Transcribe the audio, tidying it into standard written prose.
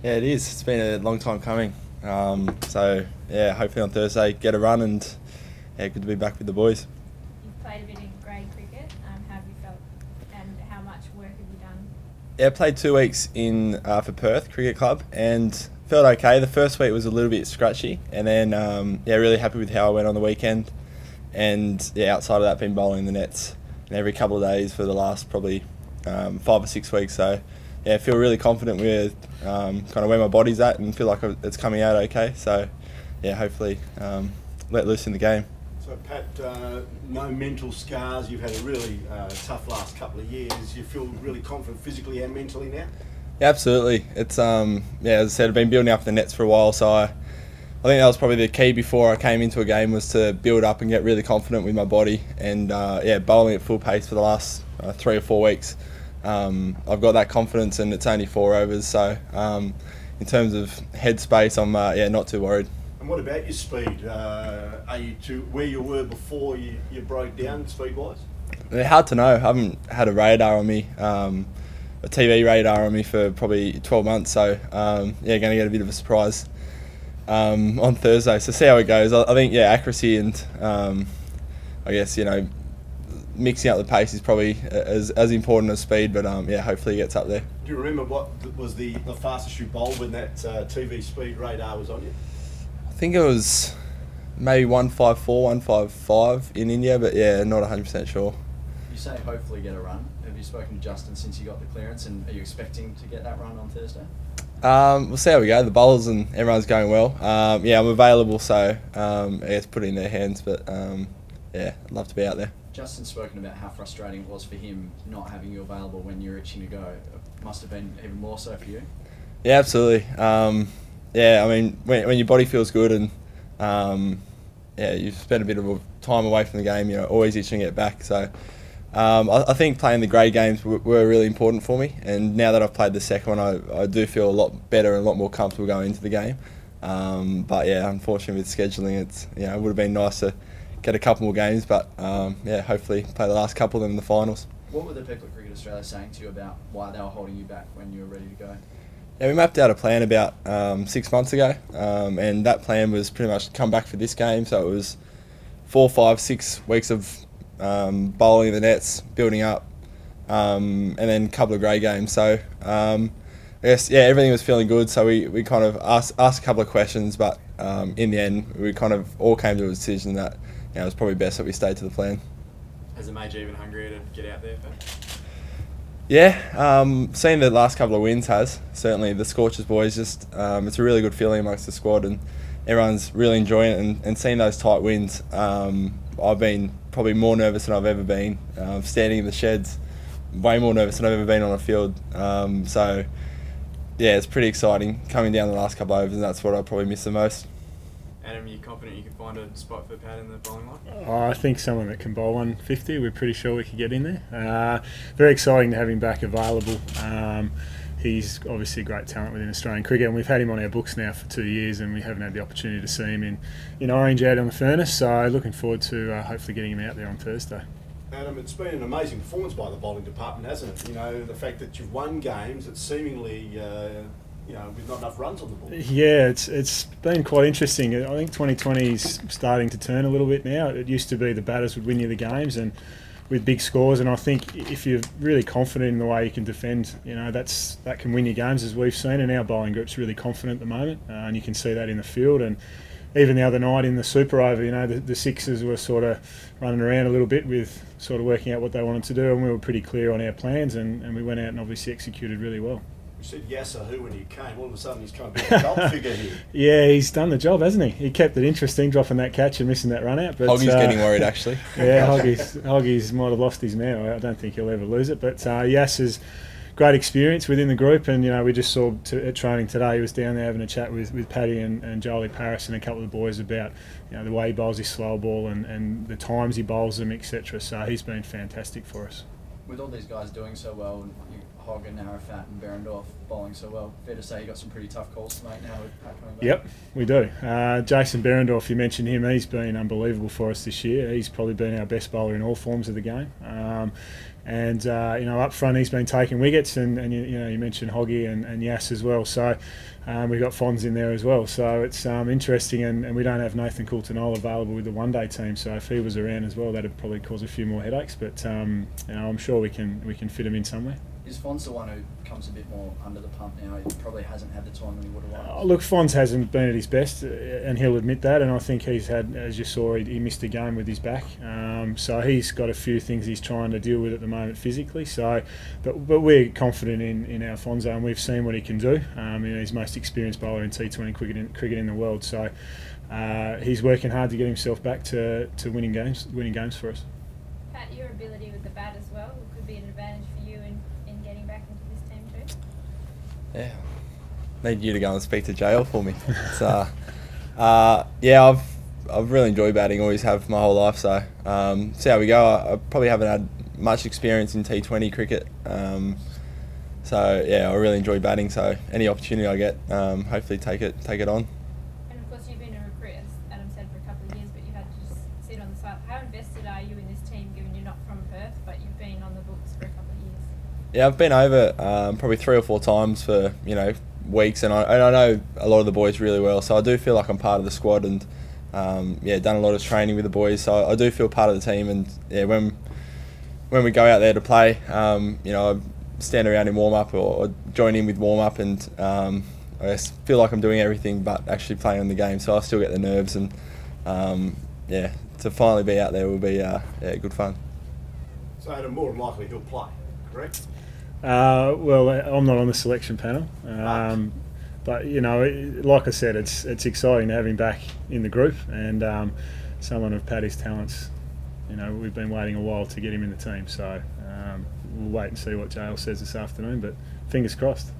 Yeah, it is. It's been a long time coming. So yeah, hopefully on Thursday get a run, and yeah, good to be back with the boys. You've played a bit in grade cricket. How have you felt, and how much work have you done? Yeah, I played 2 weeks in for Perth Cricket Club and felt okay. The first week was a little bit scratchy, and then yeah, really happy with how I went on the weekend. And yeah, outside of that, been bowling the nets every couple of days for the last probably 5 or 6 weeks. So yeah, I feel really confident with kind of where my body's at, and feel like it's coming out okay. So yeah, hopefully let loose in the game. So Pat, no mental scars. You've had a really tough last couple of years. You feel really confident physically and mentally now? Yeah, absolutely. It's yeah, as I said, I've been building up the nets for a while, so I think that was probably the key before I came into a game, was to build up and get really confident with my body. And yeah, bowling at full pace for the last 3 or 4 weeks, I've got that confidence, and it's only 4 overs. So in terms of headspace, I'm yeah, not too worried. And what about your speed? Are you to where you were before you broke down speed-wise? It's hard to know. I haven't had a radar on me, a TV radar on me for probably 12 months. So yeah, going to get a bit of a surprise on Thursday. So see how it goes. I think yeah, accuracy and I guess, you know, mixing up the pace is probably as important as speed. But yeah, hopefully he gets up there. Do you remember what was the fastest you bowled when that TV speed radar was on you? I think it was maybe 154, 155 in India, but yeah, not 100% sure. You say hopefully get a run. Have you spoken to Justin since you got the clearance, and are you expecting to get that run on Thursday? We'll see how we go. The bowlers and everyone's going well. Yeah, I'm available, so I guess put it in their hands. But yeah, I'd love to be out there. Justin's spoken about how frustrating it was for him not having you available when you're itching to go. It must have been even more so for you. Yeah, absolutely. Yeah, I mean, when your body feels good, and yeah, you've spent a bit of time away from the game, you know, always itching to get back. So I think playing the grade games were really important for me, and now that I've played the second one, I do feel a lot better and a lot more comfortable going into the game. But yeah, unfortunately with scheduling, it's, you know, it would have been nice to get a couple more games, but yeah, hopefully play the last couple of them in the finals. What were the people at Cricket Australia saying to you about why they were holding you back when you were ready to go? Yeah, we mapped out a plan about 6 months ago, and that plan was pretty much come back for this game. So it was 4, 5, 6 weeks of bowling the nets, building up, and then a couple of grey games. So I guess yeah, everything was feeling good. So we kind of asked a couple of questions, but in the end we kind of all came to a decision that, you know, it was probably best that we stayed to the plan. Has it made you even hungrier to get out there? Yeah, seeing the last couple of wins has certainly. The Scorchers boys, just it's a really good feeling amongst the squad, and everyone's really enjoying it. And seeing those tight wins, I've been probably more nervous than I've ever been. Standing in the sheds, way more nervous than I've ever been on a field. So yeah, it's pretty exciting coming down the last couple of overs, and that's what I probably miss the most. Adam, are you confident you can find a spot for Pat in the bowling line? I think someone that can bowl 150, we're pretty sure we could get in there. Very exciting to have him back available. He's obviously a great talent within Australian cricket, and we've had him on our books now for 2 years, and we haven't had the opportunity to see him in Orange out on the furnace. So looking forward to hopefully getting him out there on Thursday. Adam, it's been an amazing performance by the bowling department, hasn't it? You know, the fact that you've won games that seemingly you know, with not enough runs on the board. Yeah, it's been quite interesting. I think 2020 is starting to turn a little bit now. It used to be the batters would win you the games and with big scores, and I think if you're really confident in the way you can defend, you know, that can win you games, as we've seen. And our bowling group's really confident at the moment, and you can see that in the field. And even the other night in the Super Over, you know, the Sixers were sort of running around a little bit with sort of working out what they wanted to do, and we were pretty clear on our plans, and we went out and obviously executed really well. You said Yasser who when he came, all of a sudden he's kind of been a cult figure here. Yeah, he's done the job, hasn't he? He kept it interesting, dropping that catch and missing that run out. But Hoggy's getting worried, actually. Yeah, Hoggy's might have lost his man. I don't think he'll ever lose it. But Yasser's great experience within the group, and you know, we just saw at training today, he was down there having a chat with Paddy and Jolie Paris and a couple of the boys about, you know, the way he bowls his slow ball and the times he bowls them, etc. So he's been fantastic for us. With all these guys doing so well, and you Hogg and Arafat and Berendorf bowling so well. Fair to say you got some pretty tough calls to make now with Pat coming back. Yep, we do. Jason Berendorf, you mentioned him. He's been unbelievable for us this year. He's probably been our best bowler in all forms of the game. And up front he's been taking wickets, and you mentioned Hoggy and Yass as well. So we've got Fonz in there as well. So it's interesting, and we don't have Nathan Coulter-Nile available with the one-day team. So if he was around as well, that'd probably cause a few more headaches. But I'm sure we can fit him in somewhere. Is Fonz the one who comes a bit more under the pump now? He probably hasn't had the time that he would have liked. Look, Fonz hasn't been at his best, and he'll admit that. And I think he's had, as you saw, he missed a game with his back. So he's got a few things he's trying to deal with at the moment physically. So, but we're confident in our Fonzo, and we've seen what he can do. He's the most experienced bowler in T20 cricket in the world. So he's working hard to get himself back to winning games for us. Pat, your ability with the bat as well could be an advantage for you in getting back into this team too. Yeah, need you to go and speak to JL for me. So, I've really enjoyed batting, always have my whole life. So, see how we go. I probably haven't had much experience in T20 cricket. So yeah, I really enjoy batting. So any opportunity I get, hopefully take it on. And of course, you've been a recruit, as Adam said, for a couple of years, but you've had to just sit on the side. How invested are you in this team, given you're not from Perth, but you've been on the books for a couple of years? Yeah, I've been over probably 3 or 4 times for weeks, and I know a lot of the boys really well. So I do feel like I'm part of the squad, and done a lot of training with the boys. So I do feel part of the team, and when we go out there to play, I stand around in warm up or join in with warm up, and I just feel like I'm doing everything but actually playing in the game. So I still get the nerves, and to finally be out there will be good fun. So Adam, more than likely he'll play, correct? Well, I'm not on the selection panel, but like I said, it's exciting to have him back in the group, and someone of Paddy's talents. We've been waiting a while to get him in the team, so we'll wait and see what JL says this afternoon, but fingers crossed.